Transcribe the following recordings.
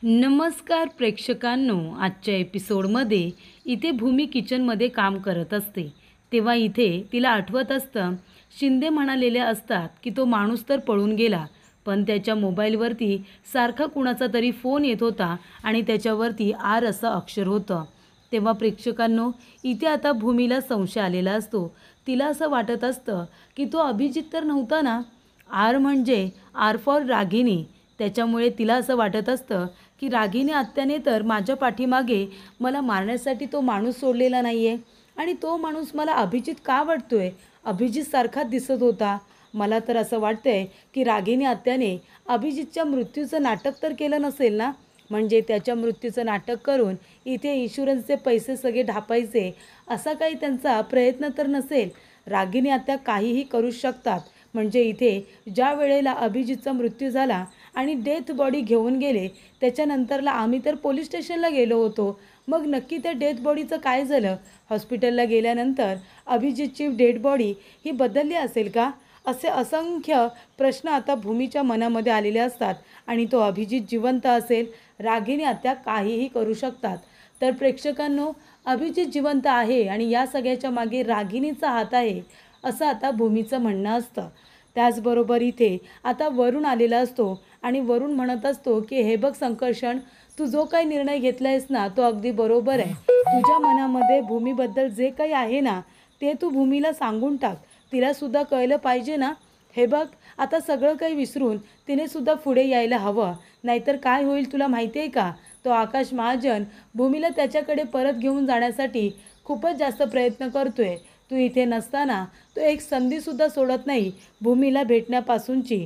नमस्कार प्रेक्षकांनो, आजच्या एपिसोडमध्ये इथे भूमी किचनमध्ये काम करत असते तेव्हा इथे तिला आठवत असतं शिंदे म्हणालेले असतात की तो माणूस तर पळून गेला, पण त्याच्या मोबाईलवरती सारखा कुणाचा तरी फोन येत होता आणि त्याच्यावरती आर असं अक्षर होतं। तेव्हा प्रेक्षकांनो, इथे आता भूमीला संशय आलेला असतो। तिला असं वाटत असतं की तो अभिजित तर नव्हता ना। आर म्हणजे आर फॉर रागिनी। त्याच्यामुळे तिला असं वाटत असतं की रागिनी आत्याने तर माझ्या पाठीमागे मला मारण्यासाठी तो माणूस सोडलेला नाही आहे आणि तो माणूस मला अभिजित का वाटतोय, अभिजित सारखाच दिसत होता। मला तर असं वाटतंय की रागिनी आत्याने अभिजितच्या मृत्यूचं नाटक तर केलं नसेल ना, म्हणजे त्याच्या मृत्यूचं नाटक करून इथे इन्शुरन्सचे पैसे सगळे ढापायचे असा काही त्यांचा प्रयत्न तर नसेल। रागिनी आत्या काहीही करू शकतात, म्हणजे इथे ज्या वेळेला अभिजितचा मृत्यू झाला आणि डेथ बॉडी घेऊन गेले त्याच्यानंतरला आम्ही तर पोलीस स्टेशनला गेलो होतो, मग नक्की त्या डेथ बॉडीचं काय झालं? हॉस्पिटलला गेल्यानंतर अभिजितची डेड बॉडी ही बदलली असेल का? असे असंख्य प्रश्न आता भूमीच्या मनामध्ये आलेले असतात आणि तो अभिजित जिवंत असेल, रागिनी आत्या काहीही करू शकतात। तर प्रेक्षकांनो, अभिजित जिवंत आहे आणि या सगळ्याच्या मागे रागिनीचा हात आहे असं आता भूमीचं म्हणणं असतं। त्याचबरोबर इथे आता वरुण आलेला असतो आणि वरुण म्हणत असतो की हे बघ संकर्षण, तू जो काही निर्णय घेतला आहेस ना तो अगदी बरोबर आहे। तुझ्या मनामध्ये भूमीबद्दल जे काही आहे ना ते तू भूमीला सांगून टाक, तिलासुद्धा कळलं पाहिजे ना। हे बघ, आता सगळं काही विसरून तिनेसुद्धा पुढे यायला हवं, नाहीतर काय होईल तुला माहिती आहे का? तो आकाश महाजन भूमीला त्याच्याकडे परत घेऊन जाण्यासाठी खूपच जास्त प्रयत्न करतोय। तू इथे नसताना तो एक संधीसुद्धा सोडत नाही भूमीला भेटण्यापासूनची।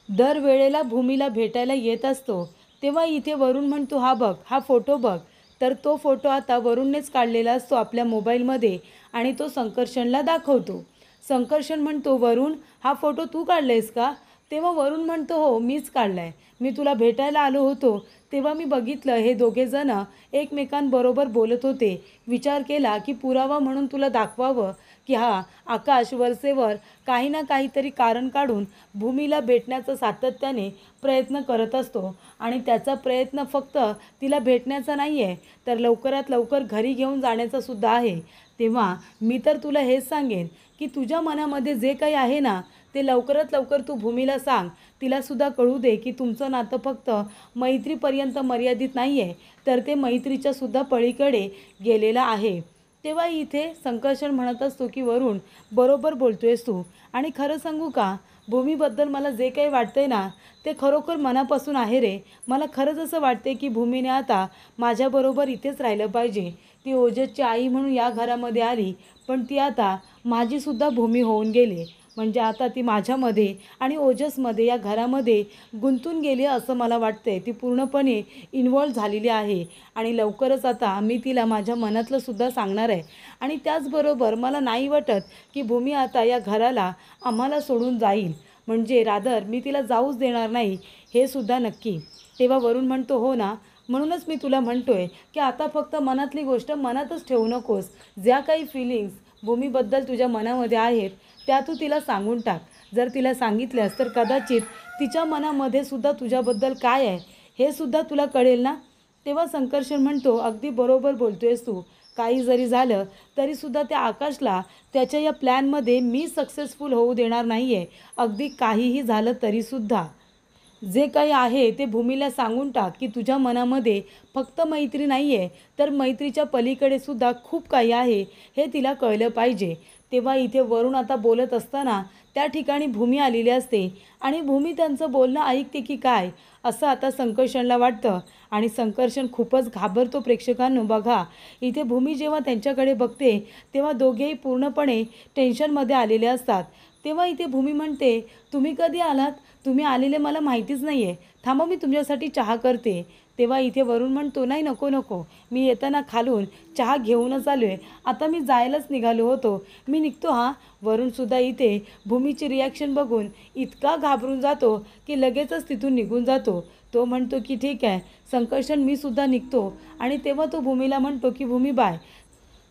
दरवेळेला भूमीला भेटायला येत असतो तेव्हा इथे वरुण म्हणतो, हा बघ, हा फोटो बघ। तर तो फोटो आता वरुणनेच काढलेला असतो आपल्या मोबाईलमध्ये आणि तो संकर्षणला दाखवतो। संकर्षण म्हणतो, वरुण, हा फोटो तू काढलायस का? तेव्हा वरुण म्हणतो, हो मीच काढलाय। मी तुला भेटायला आलो होतो तेव्हा मी बघितलं हे दोघेजण एकमेकांबरोबर बोलत होते। विचार केला की पुरावा म्हणून तुला दाखवावं की हा आकाश वरचेवर काही ना काहीतरी कारण काढून भूमीला भेटण्याचा सातत्याने प्रयत्न करत असतो आणि त्याचा प्रयत्न फक्त तिला भेटण्याचा नाही आहे, तर लवकरात लवकर घरी घेऊन जाण्याचा सुद्धा आहे। तेव्हा मी तर तुला हेच सांगेन की तुझ्या मनामध्ये जे काही आहे ना ते लवकरात लवकर तू भूमीला सांग, तिलासुद्धा कळू दे की तुमचं नातं फक्त मैत्रीपर्यंत मर्यादित नाही आहे, तर ते मैत्रीच्या सुद्धा पलीकडे गेलेलं आहे। तेव्हा इथे संकर्षण म्हणत असतो की वरुण, बरोबर बोलतोयस तू, आणि खरं सांगू का, भूमीबद्दल मला जे काही वाटतंय ना ते खरोखर मनापासून आहे रे। मला खरंच असं वाटते की भूमीने आता माझ्याबरोबर इथेच राहिलं पाहिजे। ती ओजसची आई म्हणून या घरामध्ये आली, पण ती आता माझीसुद्धा भूमी होऊन गेली, म्हणजे आता ती माझ्यामध्ये आणि ओजसमध्ये या घरामध्ये गुंतून गेली असं मला वाटतंय। ती पूर्णपणे इन्व्हॉल्व झालेली आहे आणि लवकरच आता मी तिला माझ्या मनातलं सुद्धा सांगणार आहे। आणि त्याचबरोबर मला नाही वाटत की भूमी आता या घराला आम्हाला सोडून जाईल, म्हणजे रादर मी तिला जाऊच देणार नाही, हे सुद्धा नक्की। तेव्हा वरुण म्हणतो, हो ना, म्हणूनच मी तुला म्हणतोय की आता फक्त मनातली गोष्ट मनातच ठेवू नकोस। ज्या काही फिलिंग्स भूमीबद्दल तुझ्या मनामध्ये आहेत त्या तू तिला सांगून टाक। जर तिला सांगितल्यास तर कदाचित तिच्या मनामध्ये सुद्धा तुझ्याबद्दल काय आहे हे सुद्धा तुला कळेल ना। तेव्हा संकर्षण म्हणतो, अगदी बरोबर बोलतोयस तू, काही जरी झालं तरीसुद्धा त्या आकाशला त्याच्या या प्लॅनमध्ये मी सक्सेसफुल होऊ देणार नाही आहे। अगदी काहीही झालं तरीसुद्धा जे काही आहे ते भूमीला सांगून टाक की तुझ्या मनामध्ये फक्त मैत्री नाही आहे, तर मैत्रीच्या पलीकडे सुद्धा खूप काही आहे, हे तिला कळलं पाहिजे। तेव्हा इथे वरुण आता बोलत असताना त्या ठिकाणी भूमी आलेली असते आणि भूमी त्यांचं बोलणं ऐकते की काय असं आता संकर्षणला वाटतं आणि संकर्षण खूपच घाबरतो। प्रेक्षकांनो बघा, इथे भूमी जेव्हा त्यांच्याकडे बघते तेव्हा दोघेही पूर्णपणे टेन्शनमध्ये आलेले असतात। तेव्हा इथे भूमी म्हणते, तुम्ही कधी आलात? तुम्ही आलेले मला माहितीच नाही आहे, थांबा मी तुमच्यासाठी चहा करते। तेव्हा इथे वरुण म्हणतो, नाही नको नको, मी येताना खालून चहा घेऊनच आलो आहे, आता मी जायलाच निघालो होतो, मी निघतो हां। वरुणसुद्धा इथे भूमीची रिॲक्शन बघून इतका घाबरून जातो की लगेचच तिथून निघून जातो। तो म्हणतो की ठीक आहे संकर्षण, मी सुद्धा निघतो। आणि तेव्हा तो भूमीला म्हणतो की भूमी बाय।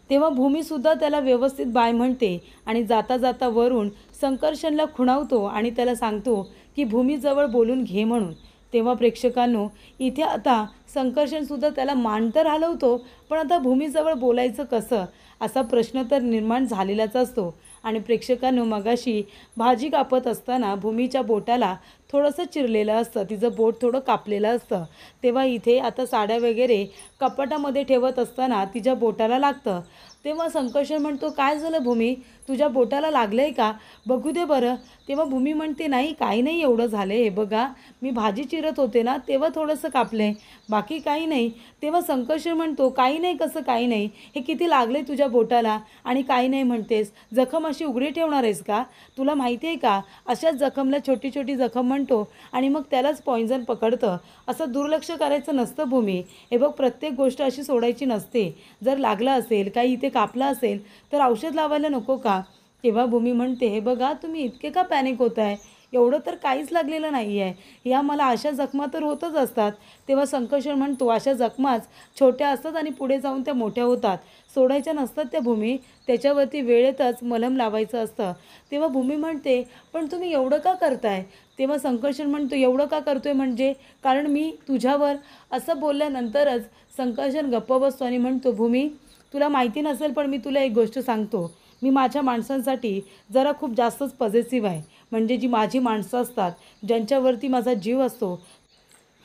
तेव्हा भूमीसुद्धा त्याला व्यवस्थित बाय म्हणते आणि जाता जाता वरुण संकर्षणला खुणावतो आणि त्याला सांगतो की भूमीजवळ बोलून घे म्हणून। तेव्हा प्रेक्षकांनो इथे आता संकर्षणसुद्धा त्याला मान तर हलवतो, पण आता भूमीजवळ बोलायचं कसं असा प्रश्न तर निर्माण झालेलाच असतो. आणि प्रेक्षकांनो मगाशी भाजी कापत असताना भूमीच्या बोटाला थोडंसं चिरलेलं असतं, तिचं बोट थोडं कापलेलं असतं. तेव्हा इथे आता साड्या वगैरे कपाटामध्ये ठेवत असताना तिच्या बोटाला लागतं. तेव्हा संकर्षण म्हणतो, काय झालं भूमी, तुझ्या बोटाला लागलं आहे का, बघू दे बरं. तेव्हा भूमी म्हणते, नाही काही नाही एवढं झालं आहे, हे बघा मी भाजी चिरत होते ना तेव्हा थोडंसं कापलं आहे, बाकी काही नाही. तेव्हा संकर्षण म्हणतो, काही नाही कसं काही नाही, हे किती लागलं आहे तुझ्या बोटाला आणि काही नाही म्हणतेस, जखम अशी उघडी ठेवणार आहेस का, तुला माहिती आहे का अशाच जखमला छोटी छोटी जखम म्हणतो आणि मग त्यालाच पॉइझन पकडतं. असं दुर्लक्ष करायचं नसतं भूमी, हे बघ प्रत्येक गोष्ट अशी सोडायची नसते. जर लागलं असेल काही इथे कापलं असेल तर औषध लावायला नको का. तेव्हा भूमी म्हणते, हे बघा तुम्ही इतके का पॅनिक होत आहे, एवढं तर काहीच लागलेलं नाही आहे, या मला अशा जखमा तर होतच असतात. तेव्हा संकर्षण म्हणतो, अशा जखमाच छोट्या असतात आणि पुढे जाऊन त्या मोठ्या होतात, सोडायच्या नसतात त्या भूमी, त्याच्यावरती वेळेतच मलम लावायचं असतं. तेव्हा भूमी म्हणते, पण तुम्ही एवढं का करताय. तेव्हा संकर्षण म्हणतो, एवढं का करतोय म्हणजे, कारण मी तुझ्यावर असं बोलल्यानंतरच संकर्षण गप्प बसतो आणि म्हणतो, भूमी तुला माहिती नसेल पण मी तुला एक गोष्ट सांगतो, मी माझ्या माणसांसाठी जरा खूप जास्तच पॉझिटिव्ह आहे. म्हणजे जी माझी माणसं असतात ज्यांच्यावरती माझा जीव असतो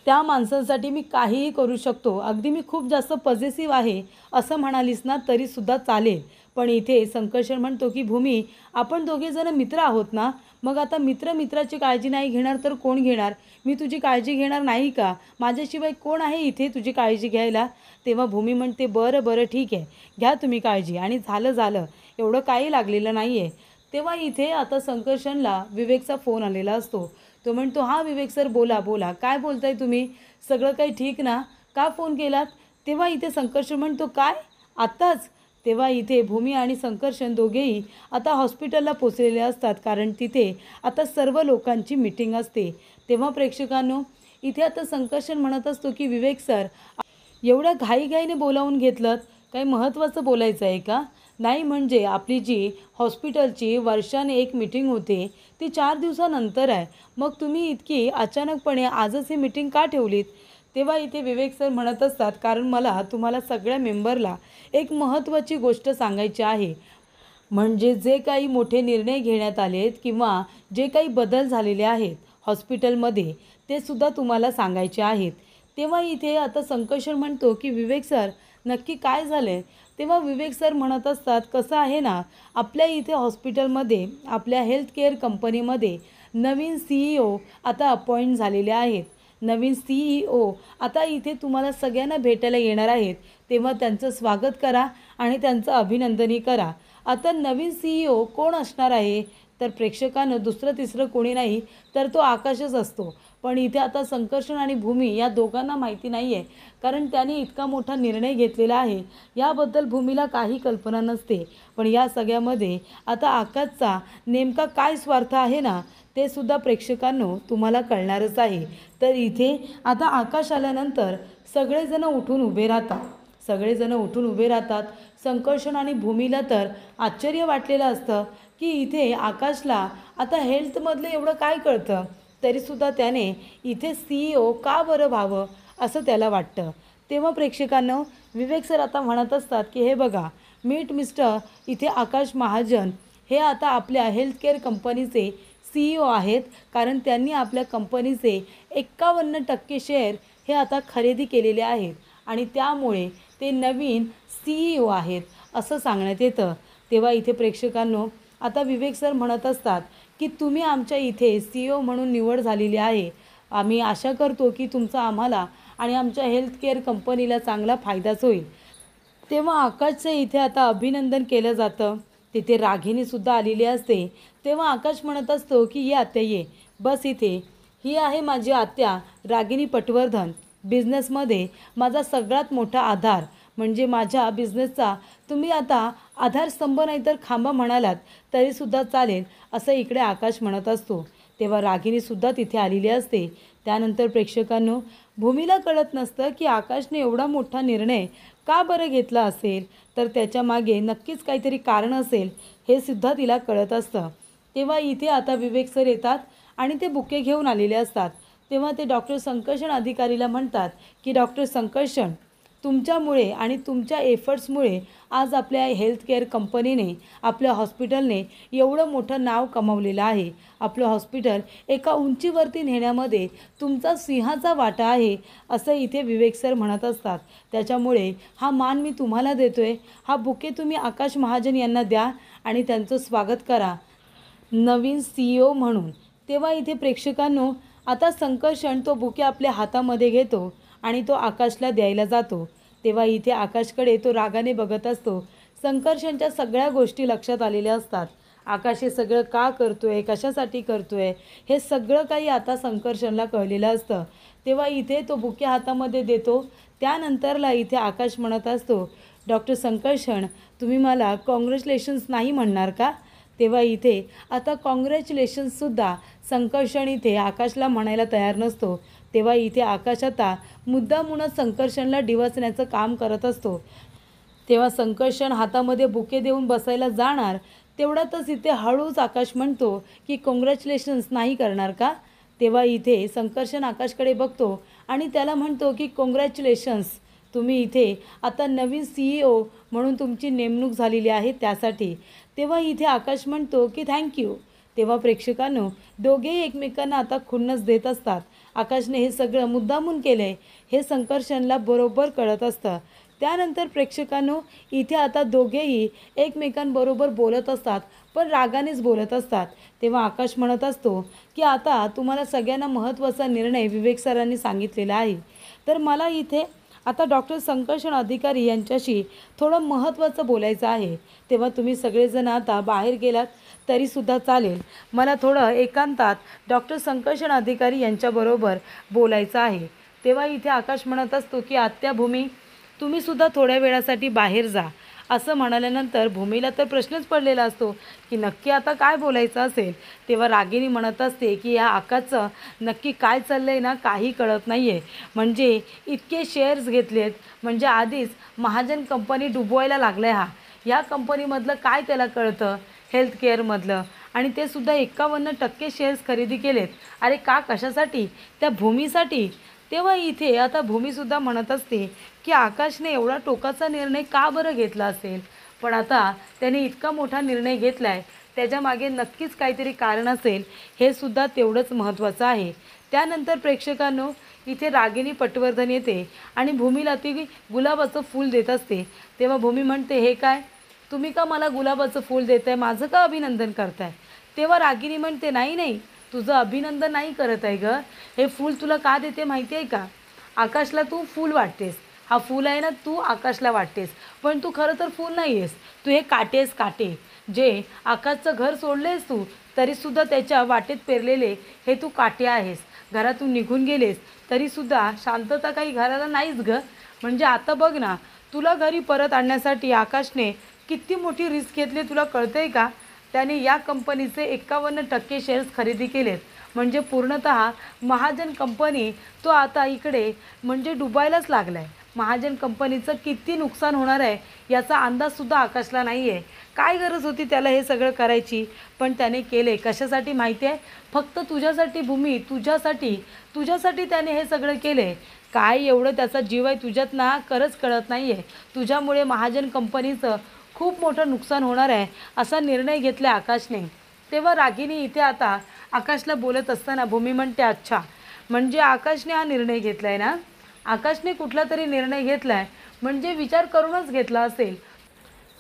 त्या माणसांसाठी मी काहीही करू शकतो, अगदी मी खूप जास्त पॉझिटिव्ह आहे असं म्हणालीस ना तरीसुद्धा चालेल. पण इथे संकर्षण म्हणतो की भूमी आपण दोघेजण मित्र आहोत ना, मग आता मित्र मित्राची काळजी नाही घेणार तर कोण घेणार, मी तुझी काळजी घेणार नाही का, माझ्याशिवाय कोण आहे इथे तुझी काळजी घ्यायला. तेव्हा भूमी म्हणते, बरं बरं ठीक आहे, घ्या तुम्ही काळजी आणि झालं झालं, एवढं काही लागलेलं नाही आहे. तेव्हा इथे आता संकर्षणला विवेकचा फोन आलेला असतो. तो म्हणतो, हां विवेक सर बोला बोला, काय बोलताय तुम्ही, सगळं काही ठीक ना, का फोन केलात. तेव्हा इथे संकर्षण म्हणतो, काय आत्ताच. तेव्हा इथे भूमी आणि संकर्षण दोघेही आता हॉस्पिटलला पोचलेले असतात, कारण तिथे आता सर्व लोकांची मीटिंग असते. तेव्हा प्रेक्षकांनो इथे आता संकर्षण म्हणत असतो की विवेक सर एवढ्या घाईघाईने बोलावून घेतलं, काही महत्त्वाचं बोलायचं आहे का. नाही म्हणजे आपली जी हॉस्पिटलची वर्षाने एक मीटिंग होते ती 4 दिवसानंतर आहे, मग तुम्ही इतकी अचानकपणे आजच ही मीटिंग का ठेवलीत. तेव्हा इथे विवेक सर म्हणत असतात, कारण मला तुम्हाला सगळ्या मेंबरला एक महत्त्वाची गोष्ट सांगायची आहे, म्हणजे जे काही मोठे निर्णय घेण्यात आलेत किंवा जे काही बदल झालेले आहेत हॉस्पिटलमध्ये ते सुद्धा तुम्हाला सांगायचे आहेत. तेव्हा इथे आता संकर्षण म्हणतो की विवेक सर नक्की काय झालं आहे. तेव्हा विवेक सर म्हणत असतात, कसं आहे ना, आपल्या इथे हॉस्पिटलमध्ये आपल्या हेल्थकेअर कंपनीमध्ये नवीन CEO आता अपॉइंट झालेले आहेत. नवीन CEO आता इथे तुम्हाला सगळ्यांना भेटायला येणार आहेत, तेव्हा त्यांचं स्वागत करा आणि त्यांचं अभिनंदनही करा. आता नवीन CEO कोण असणार आहे, तर प्रेक्षकांना दुसरं तिसरं कोणी नाही तर तो आकाशच असतो. पण इथे आता संकर्षण आणि भूमी या दोघांना माहिती नाही आहे, कारण त्याने इतका मोठा निर्णय घेतलेला आहे याबद्दल भूमीला काही कल्पना नसते. पण या सगळ्यामध्ये आता आकाशचा नेमका काय स्वार्थ आहे ना ते सुद्धा प्रेक्षकांनो तुम्हाला कळणारच आहे. तर इथे आता आकाश आल्यानंतर सगळेजण उठून उभे राहतात. संकर्षण आणि भूमीला तर आश्चर्य वाटलेलं असतं की इथे आकाशला आता हेल्थमधलं एवढं काय कळतं, तरीसुद्धा त्याने इथे CEO का बरं व्हावं असं त्याला वाटतं. तेव्हा प्रेक्षकांनो विवेक सर आता म्हणत असतात की हे बघा, मीट मिस्टर इथे आकाश महाजन हे आता आपल्या हेल्थकेअर कंपनीचे CEO आहेत, कारण त्यांनी आपल्या कंपनीचे 51% शेअर हे आता खरेदी केलेले आहेत आणि त्यामुळे ते नवीन CEO आहेत असं सांगण्यात येतं. तेव्हा इथे प्रेक्षकांनो आता विवेक सर म्हणत असतात की तुम्ही आमच्या इथे CEO म्हणून निवड झालेली आहे, आम्ही आशा करतो की तुमचा आम्हाला आणि आमच्या हेल्थकेअर कंपनीला चांगला फायदाच होईल. तेव्हा आकाशचं इथे आता अभिनंदन केलं जातं. तिथे रागिणीसुद्धा आलेली असते. तेव्हा आकाश म्हणत असतो की ये आत्या ये, बस इथे, ही आहे माझी आत्या रागिणी पटवर्धन, बिझनेसमध्ये माझा सगळ्यात मोठा आधार, म्हणजे माझ्या बिझनेसचा तुम्ही आता आधारस्तंभ नाही तर खांबा म्हणालात तरीसुद्धा चालेल असं इकडे आकाश म्हणत असतो. तेव्हा रागिणीसुद्धा तिथे आलेली असते. त्यानंतर प्रेक्षकांनो भूमीला कळत नसतं की आकाशने एवढा मोठा निर्णय का बरं घेतला असेल, तर त्याच्या मागे नक्कीच काहीतरी कारण असेल हे सुद्धा तिला कळत असतं. तेव्हा इथे आता विवेक सर येतात आणि ते बुके घेऊन आलेले असतात. तेव्हा ते डॉक्टर संकर्षण अधिकारीला म्हणतात की डॉक्टर संकर्षण, तुमच्यामुळे आणि तुमच्या एफर्ट्समुळे आज आपल्या हेल्थकेअर कंपनीने, आपल्या हॉस्पिटलने एवढं मोठं नाव कमावलेलं आहे. आपलं हॉस्पिटल एका उंचीवरती नेण्यामध्ये तुमचा सिंहाचा वाटा आहे, असं इथे विवेक सर म्हणत असतात. त्याच्यामुळे हा मान मी तुम्हाला देतोय. हा बुके तुम्ही आकाश महाजन यांना द्या आणि त्यांचं स्वागत करा नवीन CEO म्हणून. तेव्हा इथे प्रेक्षकांनो, आता संकर्षण तो बुके आपल्या हातामध्ये घेतो आणि तो आकाशला द्यायला जातो. तेव्हा इथे आकाशकडे तो रागाने बघत असतो. संकर्षणच्या सगळ्या गोष्टी लक्षात आलेल्या असतात. आकाश हे सगळं का करतोय, कशासाठी करतोय, हे सगळं काही आता संकर्षणला कळलेलं असतं. तेव्हा इथे तो बुके हातामध्ये देतो. त्यानंतरला इथे आकाश म्हणत असतो, डॉक्टर संकर्षण, तुम्ही मला कॉंग्रॅच्युलेशन्स नाही म्हणणार का? तेव्हा इथे आता कॉंग्रॅच्युलेशन्ससुद्धा संकर्षण इथे आकाशला म्हणायला तयार नसतो. तेव्हा इथे आकाश आता मुद्दामूनच संकर्षणला डिवचण्याचं काम करत असतो. तेव्हा संकर्षण हातामध्ये बुके देऊन बसायला जाणार, तेवढ्यातच इथे हळूच आकाश म्हणतो की कॉंग्रॅच्युलेशन्स नाही करणार का? तेव्हा इथे संकर्षण आकाशकडे बघतो आणि त्याला म्हणतो की कॉंग्रॅच्युलेशन्स, तुम्ही इथे आता नवीन CEO म्हणून तुमची नेमणूक झालेली आहे त्यासाठी. तेव्हा इथे आकाश म्हणतो की थँक्यू. तेव्हा प्रेक्षकांनो, दोघेही एकमेकांना आता खुन्नस देत असतात. आकाशने हे सगळं मुद्दामून केलं आहे हे संकर्षणला बरोबर कळत असतं. त्यानंतर प्रेक्षकांनो, इथे आता दोघेही एकमेकांबरोबर बोलत असतात, पण रागानेच बोलत असतात. तेव्हा आकाश म्हणत असतो की आता तुम्हाला सगळ्यांना महत्त्वाचा निर्णय विवेक सरांनी सांगितलेला आहे, तर मला इथे आता डॉक्टर संकर्षण अधिकारी यांच्याशी थोडं महत्त्वाचं बोलायचं आहे. तेव्हा तुम्ही सगळेजण आता बाहेर गेलात तरीसुद्धा चालेल. मला थोडं एकांतात डॉक्टर संकर्षण अधिकारी यांच्याबरोबर बोलायचं आहे. तेव्हा इथे आकाश म्हणत असतो की आत्या भूमी, तुम्हीसुद्धा थोड्या वेळासाठी बाहेर जा. असं म्हणाल्यानंतर भूमीला तर प्रश्नच पडलेला असतो की नक्की आता काय बोलायचं असेल. तेव्हा रागिनी म्हणत असते की या आकाशचं नक्की काय चाललं आहे ना, काही कळत नाही आहे. म्हणजे इतके शेअर्स घेतलेत, म्हणजे आधीच महाजन कंपनी डुबवायला लागलं आहे. ह्या कंपनीमधलं काय त्याला कळतं हेल्थकेअरमधलं, आणि ते सुद्धा 51% शेअर्स खरेदी केलेत. अरे का, कशासाठी? त्या भूमीसाठी. तेव्हा इथे आता भूमीसुद्धा म्हणत असते की आकाशने एवढा टोकाचा निर्णय का बरं घेतला असेल, पण आता त्याने इतका मोठा निर्णय घेतला आहे, त्याच्यामागे नक्कीच काहीतरी कारण असेल, हे सुद्धा तेवढंच महत्त्वाचं आहे. त्यानंतर प्रेक्षकांनो, इथे रागिनी पटवर्धन येते आणि भूमीला ती गुलाबाचं फूल देत असते. तेव्हा भूमी म्हणते, हे काय, तुम्ही का मला गुलाबाचं फूल देताय, माझं का अभिनंदन करताय? तेव्हा रागिनी म्हणते, नाही नाही, तुझं अभिनंदन नाही करत आहे गं, हे फूल तुला का देते माहिती आहे का? आकाशला तू फूल वाटतेस, हा फूल आहे ना, तू आकाशला वाटतेस, पण तू खरं तर फूल नाही आहेस, तू हे काटेस, काटे जे आकाशचं घर सोडलेस तू, तरीसुद्धा त्याच्या वाटेत पेरलेले हे तू काटे आहेस. घरातून निघून गेलेस तरीसुद्धा शांतता काही घराला नाहीच गं. म्हणजे आता बघ ना, तुला घरी परत आणण्यासाठी आकाशने किती मोठी रिस्क घेतली तुला कळतं आहे का? त्याने या कंपनीचे 51% शेअर्स खरेदी केलेत. म्हणजे पूर्णतः महाजन कंपनी तो आता इकडे म्हणजे डुबायलाच लागला आहे. महाजन कंपनीचं किती नुकसान होणार आहे याचा अंदाजसुद्धा आकाशला नाही आहे. काय गरज होती त्याला हे सगळं करायची, पण त्याने केले. कशासाठी माहिती आहे? फक्त तुझ्यासाठी भूमी, तुझ्यासाठी त्याने हे सगळं केले. काय एवढं त्याचा जीव आहे तुझ्यात ना, खरंच कळत नाही आहे. तुझ्यामुळे महाजन कंपनीचं खूप मोठं नुकसान होणार आहे असा निर्णय घेतला आकाशने. तेव्हा रागिनी इथे आता आकाशला बोलत असताना भूमी म्हणते, अच्छा, म्हणजे आकाशने हा निर्णय घेतला आहे ना, आकाशने कुठला तरी निर्णय घेतला आहे, म्हणजे विचार करूनच घेतला असेल.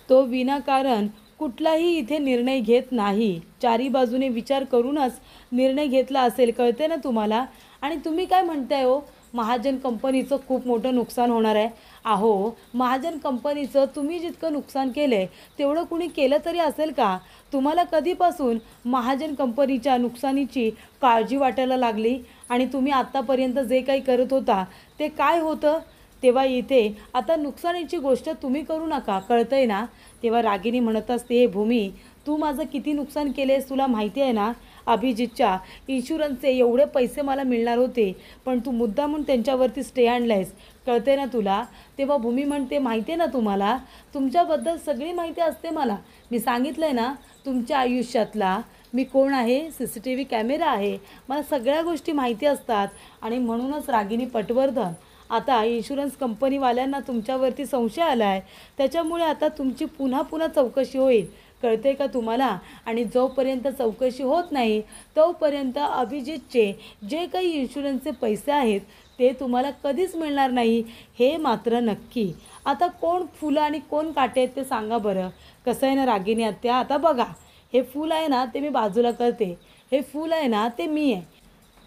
तो विनाकारण कुठलाही इथे निर्णय घेत नाही, चारी बाजूने विचार करूनच निर्णय घेतला असेल, कळते ना तुम्हाला? आणि तुम्ही काय म्हणताय हो, महाजन कंपनीचं खूप मोठं नुकसान होणार आहे. अहो, महाजन कंपनीचं तुम्ही जितकं नुकसान केलं आहे तेवढं कुणी केलं तरी असेल का? तुम्हाला कधीपासून महाजन कंपनीच्या नुकसानीची काळजी वाटायला लागली आणि तुम्ही आत्तापर्यंत जे काही करत होता ते काय होतं? तेव्हा इथे आता नुकसानीची गोष्ट तुम्ही करू नका, कळतंय ना? तेव्हा रागिनी म्हणत असते, हे भूमी, तू माझं किती नुकसान केले आहेस तुला माहिती आहे ना? अभिजितच्या इन्शुरन्सचे एवढे पैसे मला मिळणार होते, पण तू मुद्दामून त्यांच्यावरती स्टे आणला आहेस, कळते ना तुला? तेव्हा भूमी म्हणते, माहिती आहे ना तुम्हाला, तुमच्याबद्दल सगळी माहिती असते मला. मी सांगितलं आहे ना, तुमच्या आयुष्यातला मी कोण आहे, CCTV कॅमेरा आहे, मला सगळ्या गोष्टी माहिती असतात. आणि म्हणूनच रागिनी पटवर्धन आता इन्शुरन्स कंपनीवाल्यांना तुमच्यावरती संशय आला आहे. त्याच्यामुळे आता तुमची पुन्हा पुन्हा चौकशी होईल, कळते का तुम्हाला? आणि जोपर्यंत चौकशी होत नाही तोपर्यंत अभिजितचे जे काही इन्शुरन्सचे पैसे आहेत ते तुम्हाला कधीच मिळणार नाही, हे मात्र नक्की. आता कोण फुलं आणि कोण काटे आहेत ते सांगा बरं. कसं आहे ना रागिनी आत्या, आता बघा, हे फूल आहे ना ते मी बाजूला करते, हे फूल आहे ना ते मी आहे,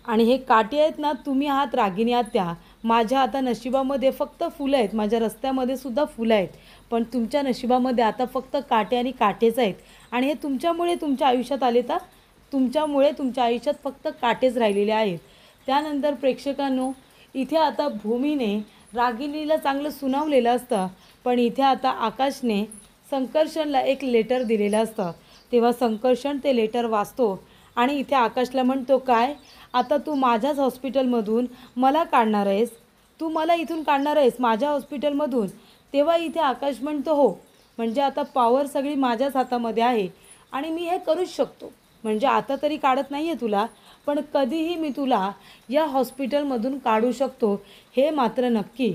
आणि हे काटे आहेत ना तुम्ही आहात रागिनी आत्या. माझ्या आता नशिबामध्ये फक्त फुलं आहेत, माझ्या रस्त्यामध्ये सुद्धा फुलं आहेत, पण तुमच्या नशिबामध्ये आता फक्त काटे आणि काटेच आहेत. आणि हे तुमच्यामुळे तुमच्या आयुष्यात आले, तर तुमच्यामुळे तुमच्या आयुष्यात फक्त काटेच राहिलेले आहेत. त्यानंतर प्रेक्षकांनो, इथे आता भूमीने रागिनीला चांगलं सुनावलेलं असतं, पण इथे आता आकाशने संकर्षणला एक लेटर दिलेलं असतं. तेव्हा संकर्षण ते लेटर वाचतो आणि इथे आकाशला म्हणतो, काय आता तू माझ्याच हॉस्पिटलमधून मला काढणार आहेस? तू मला इथून काढणार आहेस माझ्या हॉस्पिटलमधून? तेव्हा इथे आकाश म्हणतो, हो, म्हणजे आता पॉवर सगळी माझ्याच हातामध्ये आहे आणि मी हे करूच शकतो. म्हणजे आता तरी काढत नाही आहे तुला, पण कधीही मी तुला या हॉस्पिटलमधून काढू शकतो, हे मात्र नक्की.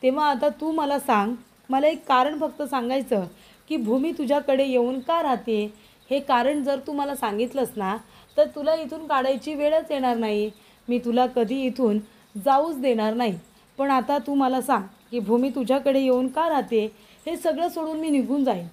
तेव्हा आता तू मला सांग, मला एक कारण फक्त सांगायचं की भूमी तुझ्याकडे येऊन का राहते. हे कारण जर तू मला सांगितलंस ना तर तुला इथून काढायची वेळच येणार नाही, मी तुला कधी इथून जाऊच देणार नाही. पण आता तू मला सांग की भूमी तुझ्याकडे येऊन का राहते, हे सगळं सोडून मी निघून जाईन.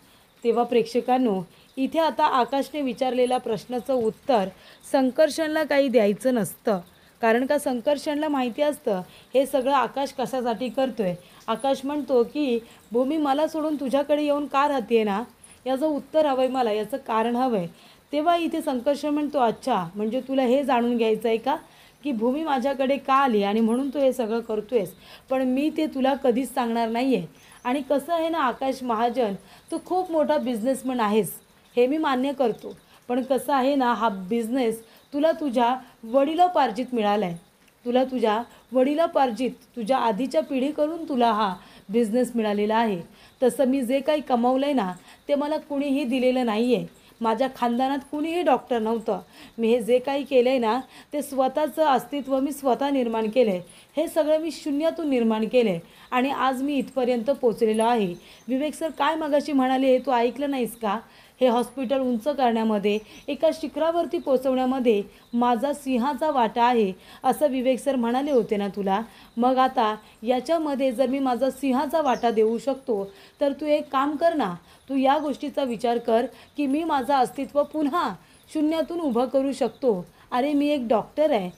तेव्हा प्रेक्षकांनो, इथे आता आकाशने विचारलेल्या प्रश्नाचं उत्तर संकर्षणला काही द्यायचं नसतं, कारण का संकर्षणला माहिती असतं हे सगळं आकाश कशासाठी करतोय. आकाश म्हणतो की भूमी मला सोडून तुझ्याकडे येऊन का राहते ना, याचं उत्तर हवं आहे मला, याचं कारण हवं आहे. तेव्हा इथे संकर्षण म्हणतो, अच्छा, म्हणजे तुला हे जाणून घ्यायचं आहे का की भूमी माझ्याकडे का आली आणि म्हणून तू हे सगळं करतोयस. पण मी ते तुला कधीच सांगणार नाही आहे. आणि कसं आहे ना आकाश महाजन, तू खूप मोठा बिझनेसमन आहेस, हे मी मान्य करतो, पण कसं आहे ना, हा बिझनेस तुला तुझ्या वडिलोपार्जित मिळाला आहे. तुला तुझ्या वडिलोपार्जित, तुझ्या आधीच्या पिढीकडून तुला हा बिझनेस मिळालेला आहे. तसं मी जे काही कमवलं आहे ना ते मला कुणीही दिलेलं नाही आहे. माझ्या खानदानात कुणीही डॉक्टर नव्हतं. मी हे जे काही केलं आहे ना ते स्वतःचं अस्तित्व मी स्वतः निर्माण केलं आहे. हे सगळं मी शून्यातून निर्माण केलं आहे आणि आज मी इथपर्यंत पोचलेलो आहे. विवेक सर काय मगाशी म्हणाले हे तू ऐकलं नाहीस का? हे हॉस्पिटल उंच करण्यामध्ये, एका शिखरावरती पोचवण्यामध्ये माझा सिंहाचा वाटा आहे, असं विवेक सर म्हणाले होते ना तुला. मग आता याच्यामध्ये जर मी माझा सिंहाचा वाटा देऊ शकतो तर तू एक काम कर ना, तू या गोष्टीचा विचार कर की मी माझं अस्तित्व पुन्हा शून्यातून उभं करू शकतो. अरे मी एक डॉक्टर आहे,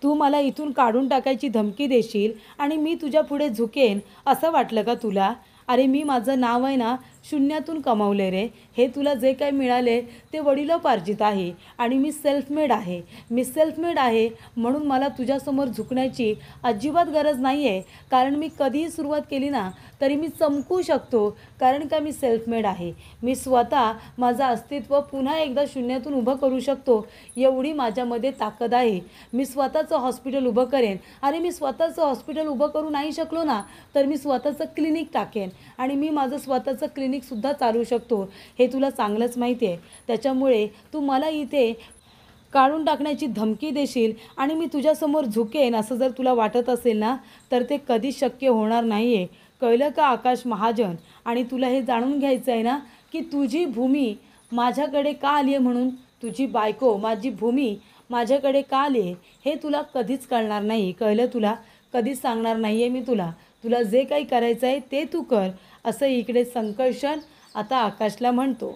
तू मला इथून काढून टाकायची धमकी देशील आणि मी तुझ्या पुढे झुकेन असं वाटलं का तुला? अरे मी माझं नाव आहे ना शून्यातून कमावले रे. हे तुला जे काही मिळाले ते वडिलोपार्जित आहे आणि मी सेल्फ मेड आहे. मी सेल्फ मेड आहे म्हणून मला तुझ्यासमोर झुकण्याची अजिबात गरज नाही आहे, कारण मी कधीही सुरुवात केली ना तरी मी चमकू शकतो, कारण का मी सेल्फ मेड आहे. मी स्वतः माझं अस्तित्व पुन्हा एकदा शून्यातून उभं करू शकतो, एवढी माझ्यामध्ये ताकद आहे. मी स्वतःचं हॉस्पिटल उभं करेन. अरे मी स्वतःचं हॉस्पिटल उभं करू नाही शकलो ना तर मी स्वतःचं क्लिनिक टाकेन आणि मी माझं स्वतःचं क्लिनिकसुद्धा चालू शकतो, हे तुला चांगलंच माहिती आहे. त्याच्यामुळे तू मला इथे काढून टाकण्याची धमकी देशील आणि मी तुझ्यासमोर झुकेन असं जर तुला वाटत असेल ना तर ते कधीच शक्य होणार नाही आहे, कळलं का आकाश महाजन? आणि तुला हे जाणून घ्यायचं आहे ना की तुझी भूमी माझ्याकडे का आली आहे, म्हणून तुझी बायको माझी भूमी माझ्याकडे का आली आहे हे तुला कधीच कळणार नाही, कळलं तुला? कधीच सांगणार नाही आहे मी तुला. तुला जे काही करायचं आहे ते तू कर, असं इकडे संकर्षण आता आकाशला म्हणतो.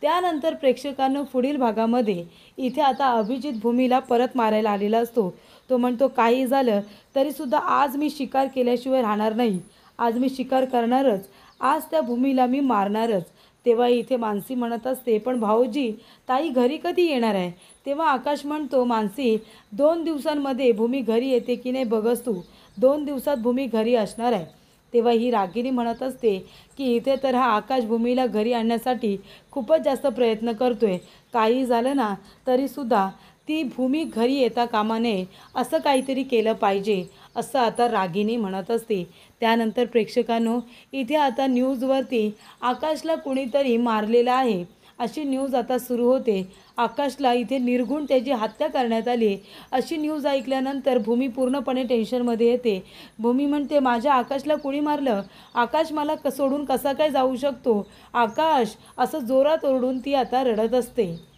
त्यानंतर प्रेक्षकांनो पुढील भागामध्ये इथे आता अभिजित भूमीला परत मारायला आलेला असतो. तो म्हणतो, काही झालं तरीसुद्धा आज मी शिकार केल्याशिवाय राहणार नाही, आज मी शिकार करणारच, आज त्या भूमीला मी मारणारच. तेव्हा इथे मानसी म्हणत असते, पण भाऊजी ताई घरी कधी येणार आहे? तेव्हा आकाश म्हणतो, मानसी 2 दिवसांमध्ये भूमी घरी येते की नाही बघस तू, 2 दिवसात भूमी घरी असणार आहे. तेव्हा ही रागिनी म्हणत असते की इथे तर हा आकाश भूमीला घरी आणण्यासाठी खूपच जास्त प्रयत्न करतोय, काही झालं ना तरीसुद्धा ती भूमी घरी येता कामा नये, असं काहीतरी केलं पाहिजे, असं आता रागिनी म्हणत असते. त्यानंतर प्रेक्षकांनो इथे आता न्यूजवरती आकाशला कुणीतरी मारलेलं आहे अशी न्यूज आता सुरू होते. आकाशला इथे निर्घुण त्याची हत्या करण्यात आली अशी न्यूज ऐकल्यानंतर भूमी पूर्णपणे टेन्शनमध्ये येते. भूमी म्हणते, माझ्या आकाशला कुणी मारलं? आकाश मला सोडून कसा काय जाऊ शकतो? आकाश असं जोरात ओरडून ती आता रडत असते.